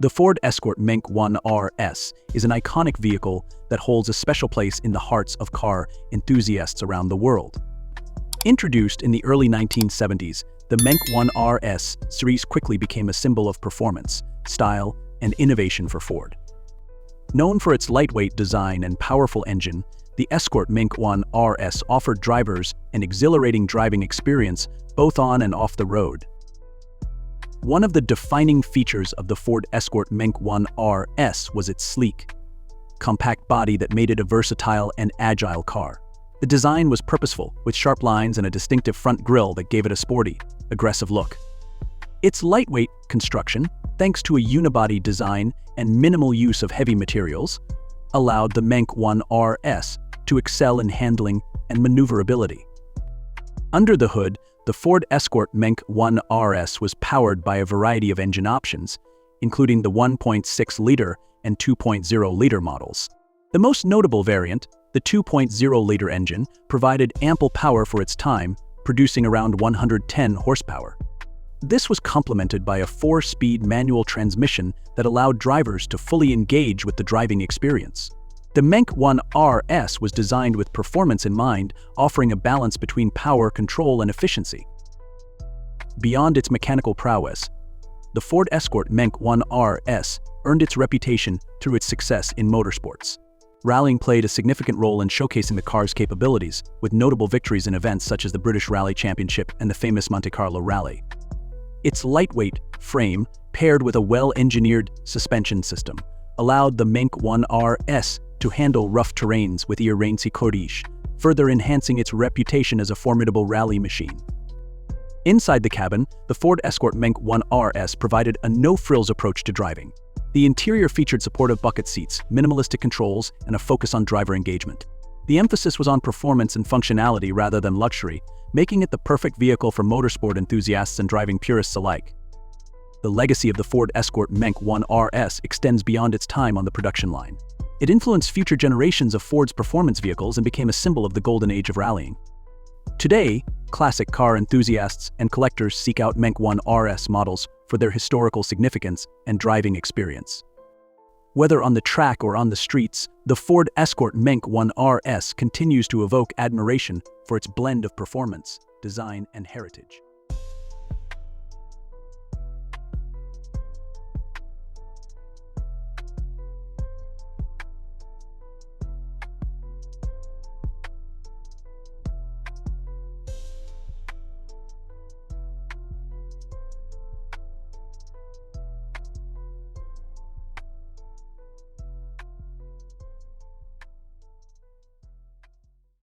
The Ford Escort MK1 RS is an iconic vehicle that holds a special place in the hearts of car enthusiasts around the world. Introduced in the early 1970s, the MK1 RS series quickly became a symbol of performance, style, and innovation for Ford. Known for its lightweight design and powerful engine, the Escort MK1 RS offered drivers an exhilarating driving experience both on and off the road. One of the defining features of the Ford Escort MK1 RS was its sleek, compact body that made it a versatile and agile car. The design was purposeful, with sharp lines and a distinctive front grille that gave it a sporty, aggressive look. Its lightweight construction, thanks to a unibody design and minimal use of heavy materials, allowed the MK1 RS to excel in handling and maneuverability. Under the hood, the Ford Escort MK1 RS was powered by a variety of engine options, including the 1.6-liter and 2.0-liter models. The most notable variant, the 2.0-liter engine, provided ample power for its time, producing around 110 horsepower. This was complemented by a 4-speed manual transmission that allowed drivers to fully engage with the driving experience. The MK1 RS was designed with performance in mind, offering a balance between power, control, and efficiency. Beyond its mechanical prowess, the Ford Escort MK1 RS earned its reputation through its success in motorsports. Rallying played a significant role in showcasing the car's capabilities, with notable victories in events such as the British Rally Championship and the famous Monte Carlo Rally. Its lightweight frame, paired with a well-engineered suspension system, allowed the MK1 RS to handle rough terrains with ear-raincy cordiche, further enhancing its reputation as a formidable rally machine. Inside the cabin, the Ford Escort MK1 RS provided a no-frills approach to driving. The interior featured supportive bucket seats, minimalistic controls, and a focus on driver engagement. The emphasis was on performance and functionality rather than luxury, making it the perfect vehicle for motorsport enthusiasts and driving purists alike. The legacy of the Ford Escort MK1 RS extends beyond its time on the production line. It influenced future generations of Ford's performance vehicles and became a symbol of the golden age of rallying. Today, classic car enthusiasts and collectors seek out MK1 RS models for their historical significance and driving experience. Whether on the track or on the streets, the Ford Escort MK1 RS continues to evoke admiration for its blend of performance, design, and heritage.